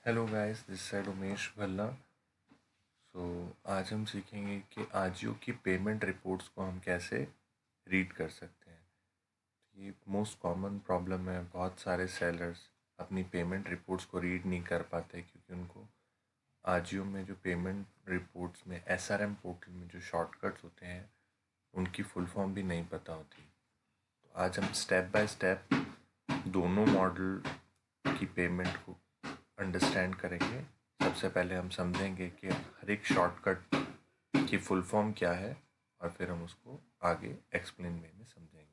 Hello guys, this side Umesh Bhalla. आज हम सीखेंगे कि आजियो की पेमेंट रिपोर्ट्स को हम कैसे रीड कर सकते हैं। ये मोस्ट कॉमन प्रॉब्लम है। बहुत सारे सेलर्स अपनी पेमेंट रिपोर्ट्स को रीड नहीं कर पाते क्योंकि उनको आजियो में जो पेमेंट रिपोर्ट्स में एसआरएम पोर्टल में जो शॉर्टकट्स होते हैं उनकी फुल फॉर्म भी नहीं पता होती। तो आज हम स्टेप बाय स्टेप दोनों मॉडल की पेमेंट को अंडरस्टैंड करेंगे। सबसे पहले हम समझेंगे कि हर एक शॉर्टकट की फुल फॉर्म क्या है और फिर हम उसको आगे एक्सप्लेन वे में समझेंगे।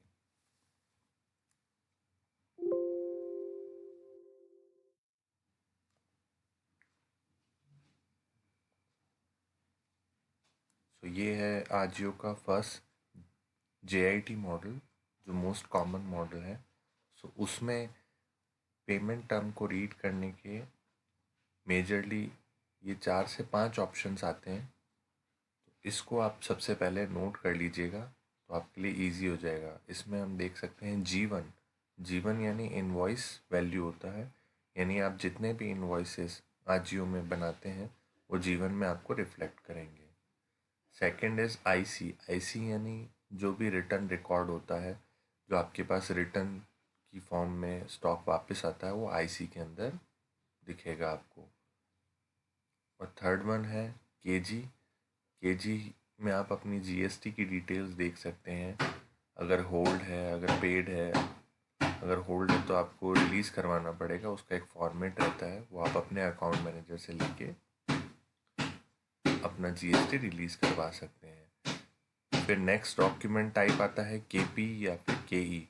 ये है आजियो का फर्स्ट जेआईटी मॉडल, जो मोस्ट कॉमन मॉडल है। उसमें पेमेंट टर्म को रीड करने के मेजरली ये 4 से 5 ऑप्शंस आते हैं। इसको आप सबसे पहले नोट कर लीजिएगा तो आपके लिए इजी हो जाएगा। इसमें हम देख सकते हैं जीवन यानी इनवॉइस वैल्यू होता है, यानी आप जितने भी इनवॉइसेस आजियो में बनाते हैं वो जीवन में आपको रिफ्लेक्ट करेंगे। सेकंड इज़ आईसी यानी जो भी रिटर्न रिकॉर्ड होता है, जो आपके पास रिटर्न की फॉर्म में स्टॉक वापस आता है वो आईसी के अंदर दिखेगा आपको। और थर्ड वन है केजी। केजी में आप अपनी जीएसटी की डिटेल्स देख सकते हैं। अगर होल्ड है, अगर पेड है। अगर होल्ड है तो आपको रिलीज़ करवाना पड़ेगा, उसका एक फॉर्मेट रहता है, वो आप अपने अकाउंट मैनेजर से लेके अपना जीएसटी रिलीज़ करवा सकते हैं। फिर नेक्स्ट डॉक्यूमेंट टाइप आता है केपी या फिर केई।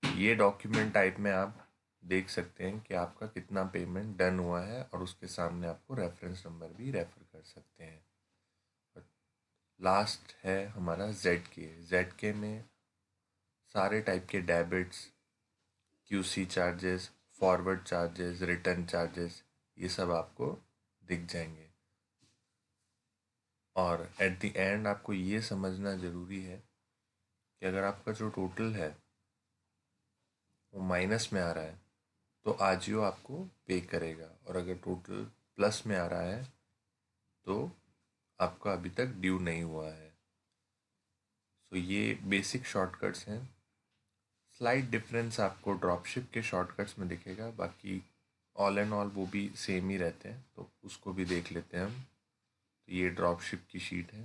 ये डॉक्यूमेंट टाइप में आप देख सकते हैं कि आपका कितना पेमेंट डन हुआ है और उसके सामने आपको रेफरेंस नंबर भी रेफर कर सकते हैं। लास्ट है हमारा जेड के में सारे टाइप के debits, QC charges, forward charges, return charges, ये सब आपको दिख जाएंगे। और एट द एंड आपको ये समझना ज़रूरी है कि अगर आपका जो टोटल है वो माइनस में आ रहा है तो आजियो आपको पे करेगा, और अगर टोटल प्लस में आ रहा है तो आपका अभी तक ड्यू नहीं हुआ है। ये बेसिक शॉर्टकट्स हैं। स्लाइट डिफरेंस आपको ड्रॉपशिप के शॉर्टकट्स में दिखेगा, बाकी ऑल एंड ऑल वो भी सेम ही रहते हैं, तो उसको भी देख लेते हैं हम। तो ये ड्रॉपशिप की शीट है,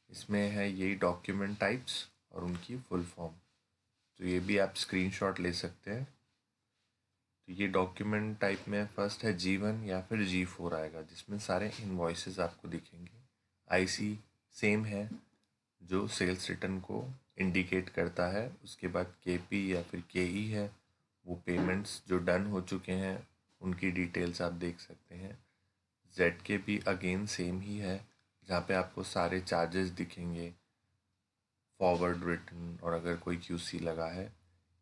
इसमें है यही डॉक्यूमेंट टाइप्स और उनकी फुल फॉर्म। तो ये भी आप स्क्रीनशॉट ले सकते हैं। तो ये डॉक्यूमेंट टाइप में फर्स्ट है G1 या फिर G4 आएगा, जिसमें सारे इन्वॉइसेस आपको दिखेंगे। आईसी सेम है, जो सेल्स रिटर्न को इंडिकेट करता है। उसके बाद केपी या फिर केई है, वो पेमेंट्स जो डन हो चुके हैं उनकी डिटेल्स आप देख सकते हैं। जेड के भी अगेन सेम ही है, जहाँ पे आपको सारे चार्जेस दिखेंगे, फॉरवर्ड रिटर्न, और अगर कोई क्यूसी लगा है।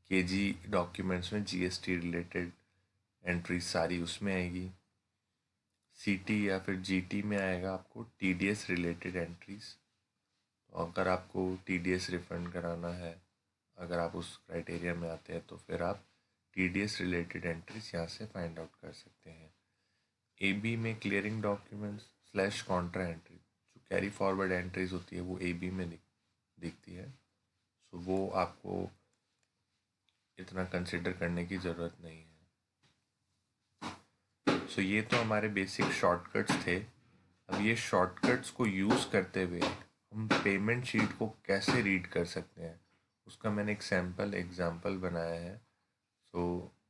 केजी डॉक्यूमेंट्स में जीएसटी रिलेटेड एंट्री सारी उसमें आएगी। सीटी या फिर जीटी में आएगा आपको टीडीएस रिलेटेड एंट्रीज। तो अगर आपको टीडीएस रिफंड कराना है, अगर आप उस क्राइटेरिया में आते हैं तो फिर आप टीडीएस रिलेटेड एंट्रीज यहाँ से फाइंड आउट कर सकते हैं। एबी में clearing documents slash Contra entry, जो कैरी फॉरवर्ड एंट्रीज होती है वो एबी में दिखती है। वो आपको इतना कंसिडर करने की ज़रूरत नहीं है। ये तो हमारे बेसिक शॉर्टकट्स थे। अब ये शॉर्टकट्स को यूज़ करते हुए हम पेमेंट शीट को कैसे रीड कर सकते हैं, उसका मैंने एक सैम्पल एग्जांपल बनाया है।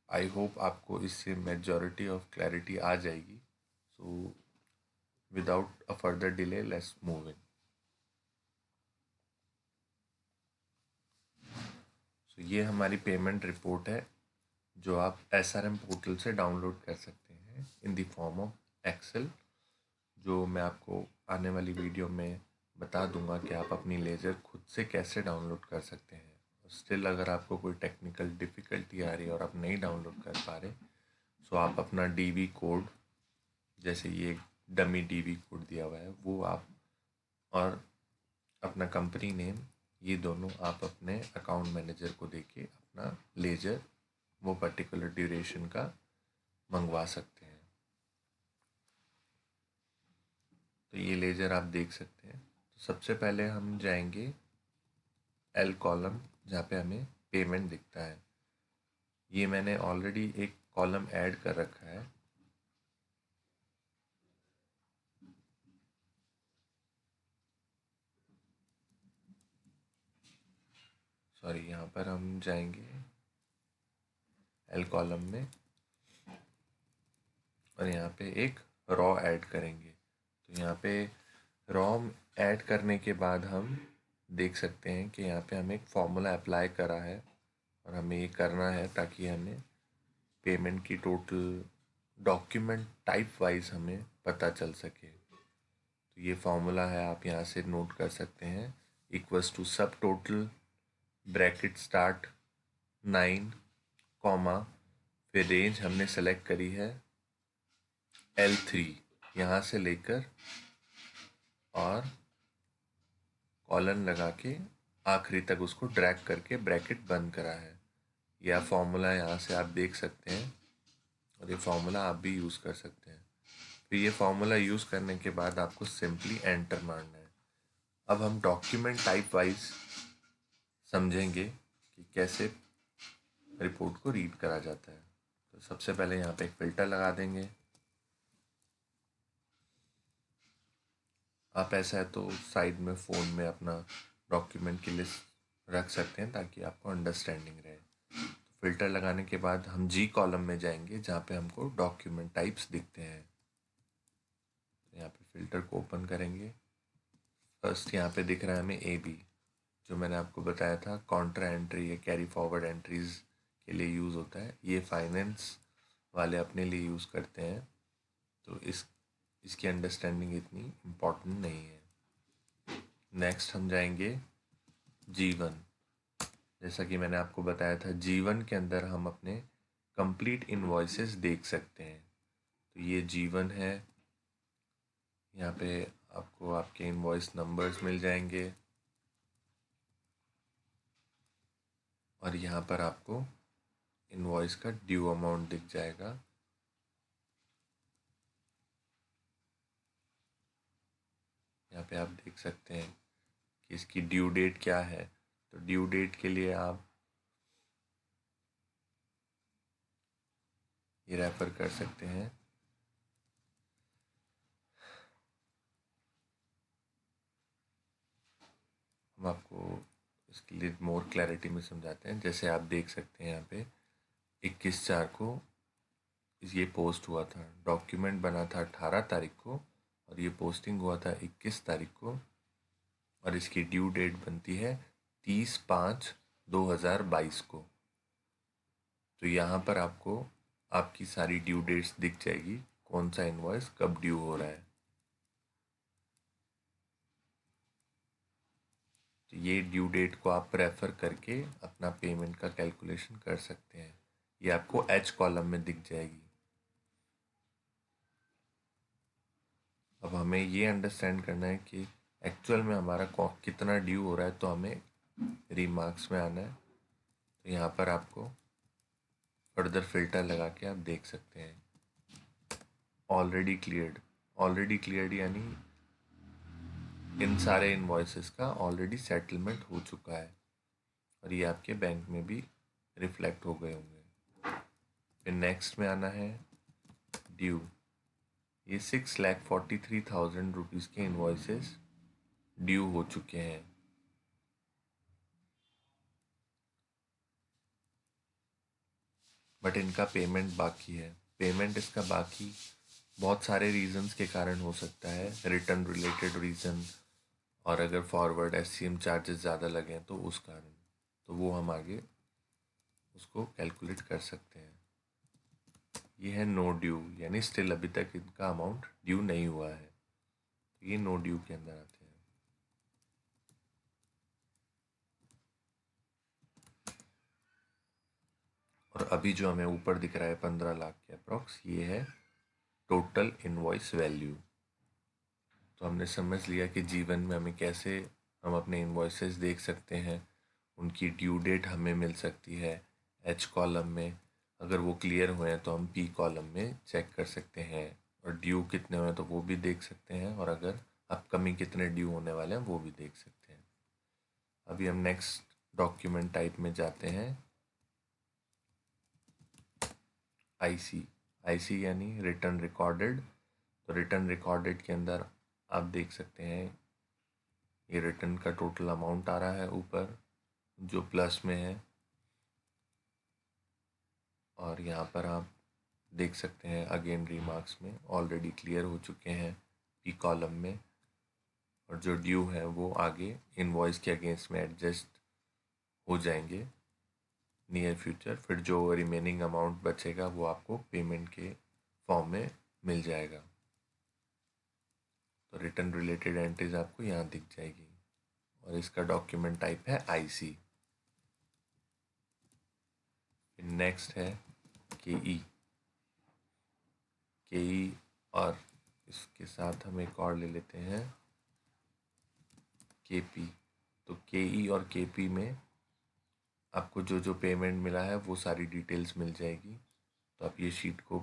आई होप आपको इससे मेजॉरिटी ऑफ क्लैरिटी आ जाएगी। Without a further delay let's move in. ये हमारी पेमेंट रिपोर्ट है, जो आप एसआरएम पोर्टल से डाउनलोड कर सकते हैं in the form of Excel, जो मैं आपको आने वाली वीडियो में बता दूंगा कि आप अपनी लेजर खुद से कैसे डाउनलोड कर सकते हैं। स्टिल अगर आपको कोई टेक्निकल डिफ़िकल्टी आ रही है और आप नहीं डाउनलोड कर पा रहे, आप अपना डीवी कोड, जैसे ये डमी डीवी कोड दिया हुआ है, वो आप और अपना कंपनी नेम, ये दोनों आप अपने अकाउंट मैनेजर को देके अपना लेजर वो पर्टिकुलर ड्यूरेशन का मंगवा सकते हैं। तो ये लेजर आप देख सकते हैं। तो सबसे पहले हम जाएंगे एल कॉलम, जहाँ पे हमें पेमेंट दिखता है। ये मैंने ऑलरेडी एक कॉलम ऐड कर रखा है। सॉरी, यहाँ पर हम जाएंगे एल कॉलम में और यहाँ पे एक रॉ ऐड करेंगे। तो यहाँ पे रॉ ऐड करने के बाद हम देख सकते हैं कि यहाँ पे हमें एक फॉर्मूला अप्लाई करा है और हमें ये करना है ताकि हमें पेमेंट की टोटल डॉक्यूमेंट टाइप वाइज हमें पता चल सके। तो ये फॉर्मूला है, आप यहाँ से नोट कर सकते हैं। इक्वल्स टू सब टोटल ब्रैकेट स्टार्ट 9 कॉमा, फिर रेंज हमने सेलेक्ट करी है L3, यहाँ से लेकर और कॉलन लगा के आखिरी तक उसको ड्रैग करके ब्रैकेट बंद करा है। यह फॉर्मूला यहाँ से आप देख सकते हैं और ये फार्मूला आप भी यूज़ कर सकते हैं। फिर ये फार्मूला यूज़ करने के बाद आपको सिंपली एंटर मारना है। अब हम डॉक्यूमेंट टाइप वाइज समझेंगे कि कैसे रिपोर्ट को रीड करा जाता है। तो सबसे पहले यहाँ पे एक फ़िल्टर लगा देंगे। आप ऐसा है तो साइड में फ़ोन में अपना डॉक्यूमेंट की लिस्ट रख सकते हैं ताकि आपको अंडरस्टैंडिंग रहे। फ़िल्टर लगाने के बाद हम जी कॉलम में जाएंगे जहाँ पे हमको डॉक्यूमेंट टाइप्स दिखते हैं। तो यहाँ पे फ़िल्टर को ओपन करेंगे। फर्स्ट यहाँ पे दिख रहा है हमें ए बी, जो मैंने आपको बताया था कॉन्ट्रा एंट्री या कैरी फॉरवर्ड एंट्रीज़ के लिए यूज़ होता है। ये फाइनेंस वाले अपने लिए यूज़ करते हैं, तो इसकी अंडरस्टैंडिंग इतनी इम्पोर्टेंट नहीं है। नेक्स्ट हम जाएंगे जीवन। जैसा कि मैंने आपको बताया था, जीवन के अंदर हम अपने कंप्लीट इनवॉइसेस देख सकते हैं। तो ये जीवन है, यहाँ पे आपको आपके इनवॉइस नंबर्स मिल जाएंगे और यहाँ पर आपको इनवॉइस का ड्यू अमाउंट दिख जाएगा। यहाँ पे आप देख सकते हैं कि इसकी ड्यू डेट क्या है। तो ड्यू डेट के लिए आप ये रेफ़र कर सकते हैं। हम आपको इसके लिए मोर क्लैरिटी में समझाते हैं। जैसे आप देख सकते हैं यहाँ पे 21/4 को ये पोस्ट हुआ था, डॉक्यूमेंट बना था 18 तारीख को और ये पोस्टिंग हुआ था 21 तारीख को और इसकी ड्यू डेट बनती है 30/5/2022 को। तो यहाँ पर आपको आपकी सारी ड्यू डेट्स दिख जाएगी, कौन सा इनवॉइस कब ड्यू हो रहा है। तो ये ड्यू डेट को आप रेफ़र करके अपना पेमेंट का कैलकुलेशन कर सकते हैं। ये आपको एच कॉलम में दिख जाएगी। अब हमें ये अंडरस्टैंड करना है कि एक्चुअल में हमारा कितना ड्यू हो रहा है, तो हमें रिमार्क्स में आना है। तो यहाँ पर आपको फर्दर फिल्टर लगा के आप देख सकते हैं ऑलरेडी क्लियर्ड। ऑलरेडी क्लियर्ड यानी इन सारे इनवॉइसेस का ऑलरेडी सेटलमेंट हो चुका है और ये आपके बैंक में भी रिफ्लेक्ट हो गए होंगे। फिर नेक्स्ट में आना है ड्यू। ये 6,43,000 रुपीज़ के इनवॉइसेस ड्यू हो चुके हैं। बट इनका पेमेंट बाकी है। पेमेंट इसका बाकी बहुत सारे रीजंस के कारण हो सकता है, रिटर्न रिलेटेड रीज़न, और अगर फॉरवर्ड SCM चार्जेस ज़्यादा लगें तो उस कारण, तो वो हम आगे उसको कैलकुलेट कर सकते हैं। ये है नो ड्यू, यानी स्टिल अभी तक इनका अमाउंट ड्यू नहीं हुआ है, तो ये नो ड्यू के अंदर आते हैं। और अभी जो हमें ऊपर दिख रहा है 15 लाख के अप्रॉक्स, ये है टोटल इनवॉइस वैल्यू। तो हमने समझ लिया कि जीवन में हमें कैसे हम अपने इनवॉइसेस देख सकते हैं, उनकी ड्यू डेट हमें मिल सकती है एच कॉलम में। अगर वो क्लियर हुए हैं तो हम पी कॉलम में चेक कर सकते हैं, और ड्यू कितने हुए तो वो भी देख सकते हैं, और अगर अपकमिंग कितने ड्यू होने वाले हैं वो भी देख सकते हैं। अभी हम नेक्स्ट डॉक्यूमेंट टाइप में जाते हैं, आईसी। आईसी यानी रिटर्न रिकॉर्डेड। तो रिटर्न रिकॉर्डेड के अंदर आप देख सकते हैं ये रिटर्न का टोटल अमाउंट आ रहा है ऊपर जो प्लस में है, और यहाँ पर आप देख सकते हैं अगेन रिमार्क्स में ऑलरेडी क्लियर हो चुके हैं पी कॉलम में, और जो ड्यू है वो आगे इनवॉइस के अगेंस्ट में एडजस्ट हो जाएंगे नियर फ्यूचर। फिर जो रिमेनिंग अमाउंट बचेगा वो आपको पेमेंट के फॉर्म में मिल जाएगा। तो रिटर्न रिलेटेड एंट्रीज आपको यहाँ दिख जाएगी, और इसका डॉक्यूमेंट टाइप है आईसी। नेक्स्ट है केई। केई और इसके साथ हम एक और ले लेते हैं केपी। तो केई और केपी में आपको जो जो पेमेंट मिला है वो सारी डिटेल्स मिल जाएगी। तो आप ये शीट को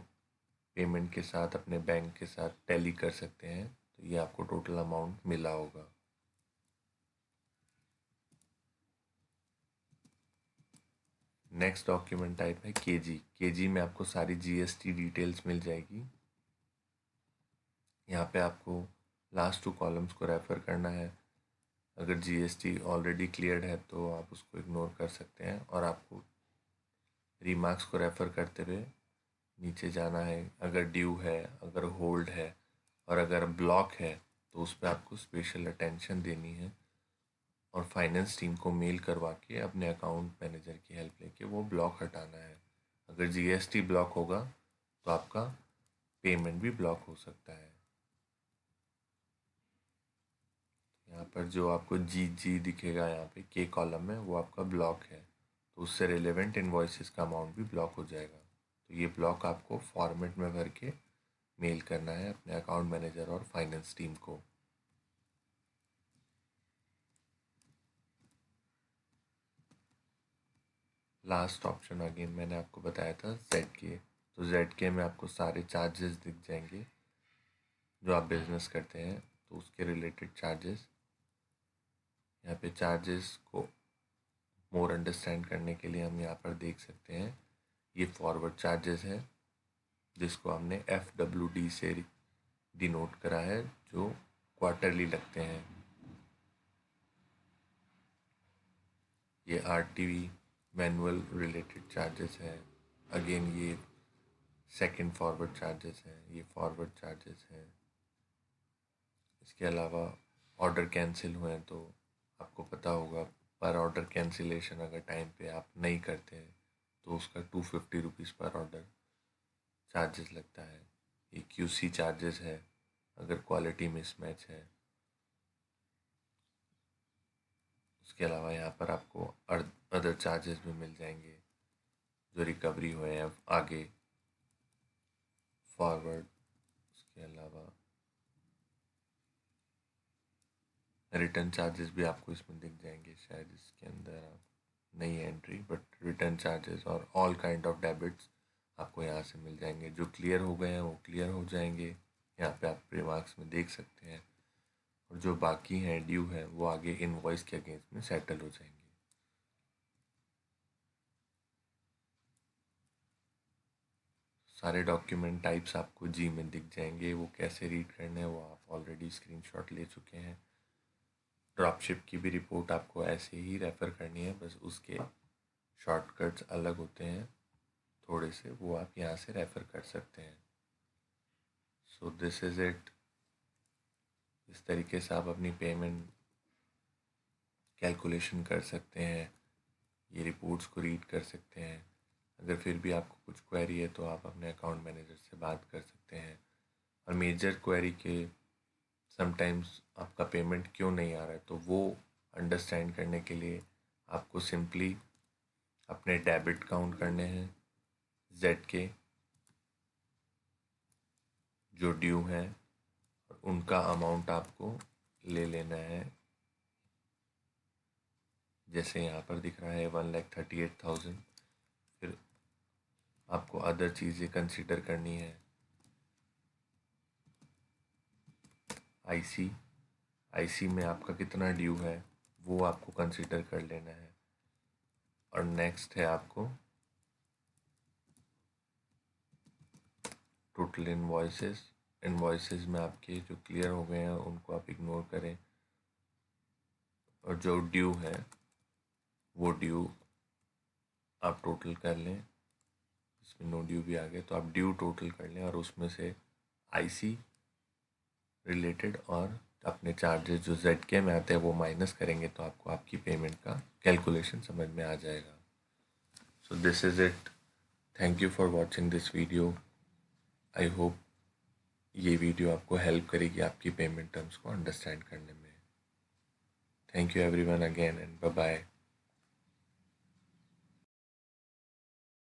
पेमेंट के साथ अपने बैंक के साथ टैली कर सकते हैं, तो ये आपको टोटल अमाउंट मिला होगा। नेक्स्ट डॉक्यूमेंट टाइप है केजी। केजी में आपको सारी जीएसटी डिटेल्स मिल जाएगी। यहाँ पे आपको लास्ट 2 कॉलम्स को रेफ़र करना है। अगर जीएसटी ऑलरेडी क्लियर्ड है तो आप उसको इग्नोर कर सकते हैं, और आपको रिमार्क्स को रेफ़र करते हुए नीचे जाना है। अगर ड्यू है, अगर होल्ड है, और अगर ब्लॉक है तो उस पर आपको स्पेशल अटेंशन देनी है, और फाइनेंस टीम को मेल करवा के अपने अकाउंट मैनेजर की हेल्प लेके वो ब्लॉक हटाना है। अगर जीएसटी ब्लॉक होगा तो आपका पेमेंट भी ब्लॉक हो सकता है। यहाँ पर जो आपको जी दिखेगा यहाँ पे के कॉलम में वो आपका ब्लॉक है, तो उससे रिलेवेंट इन्वॉइसेस का अमाउंट भी ब्लॉक हो जाएगा। तो ये ब्लॉक आपको फॉर्मेट में भर के मेल करना है अपने अकाउंट मैनेजर और फाइनेंस टीम को। लास्ट ऑप्शन अगेन मैंने आपको बताया था ZK। तो ZK में आपको सारे चार्जेस दिख जाएंगे जो आप बिजनेस करते हैं, तो उसके रिलेटेड चार्जेस। यहाँ पे चार्जेस को मोर अंडरस्टैंड करने के लिए हम यहाँ पर देख सकते हैं ये फॉरवर्ड चार्जेस है जिसको हमने FWD से डिनोट करा है, जो क्वार्टरली लगते हैं। ये RTV मैनुअल रिलेटेड चार्जेस हैं। अगेन ये सेकंड फॉरवर्ड चार्जेस हैं, ये फॉरवर्ड चार्जेस हैं। इसके अलावा ऑर्डर कैंसिल हुए हैं तो आपको पता होगा पर ऑर्डर कैंसिलेशन अगर टाइम पे आप नहीं करते हैं तो उसका 250 रुपीज़ पर ऑर्डर चार्जेस लगता है। ये QC चार्जेस है अगर क्वालिटी मिसमैच है। उसके अलावा यहाँ पर आपको अदर चार्जेस भी मिल जाएंगे जो रिकवरी हुए हैं आगे फॉरवर्ड। उसके अलावा रिटर्न चार्जेस भी आपको इसमें दिख जाएंगे, शायद इसके अंदर आप नहीं है एंट्री, बट रिटर्न चार्जेस और ऑल काइंड ऑफ डेबिट्स आपको यहाँ से मिल जाएंगे। जो क्लियर हो गए हैं वो क्लियर हो जाएंगे, यहाँ पे आप रिमार्क्स में देख सकते हैं, और जो बाकी हैं ड्यू है वो आगे इनवॉइस के अगेंस्ट में सेटल हो जाएंगे। सारे डॉक्यूमेंट टाइप्स आपको जी में दिख जाएंगे, वो कैसे रीड करने हैं वो आप ऑलरेडी स्क्रीनशॉट ले चुके हैं। ड्रॉपशिप की भी रिपोर्ट आपको ऐसे ही रेफ़र करनी है, बस उसके शॉर्टकट्स अलग होते हैं थोड़े से, वो आप यहाँ से रेफ़र कर सकते हैं। सो दिस इज़ इट। इस तरीके से आप अपनी पेमेंट कैलकुलेशन कर सकते हैं, ये रिपोर्ट्स को रीड कर सकते हैं। अगर फिर भी आपको कुछ क्वेरी है तो आप अपने अकाउंट मैनेजर से बात कर सकते हैं। और मेजर क्वेरी के समटाइम्स आपका पेमेंट क्यों नहीं आ रहा है तो वो अंडरस्टैंड करने के लिए आपको सिंपली अपने डेबिट काउंट करने हैं ZK जो ड्यू हैं, और उनका अमाउंट आपको ले लेना है। जैसे यहाँ पर दिख रहा है 1,38,000। फिर आप अदर चीज़ें कंसीडर करनी है। आईसी, आईसी में आपका कितना ड्यू है वो आपको कंसीडर कर लेना है। और नेक्स्ट है आपको टोटल इनवॉइसेस। इनवॉइसेस में आपके जो क्लियर हो गए हैं उनको आप इग्नोर करें, और जो ड्यू है वो ड्यू आप टोटल कर लें। इसमें नो ड्यू भी आ गए तो आप ड्यू टोटल कर लें, और उसमें से आईसी रिलेटेड और अपने चार्जेस जो ZK में आते हैं वो माइनस करेंगे तो आपको आपकी पेमेंट का कैलकुलेशन समझ में आ जाएगा। So this is it. Thank you for watching this video. I hope ये वीडियो आपको हेल्प करेगी आपकी पेमेंट टर्म्स को अंडरस्टैंड करने में। Thank you everyone again and bye bye.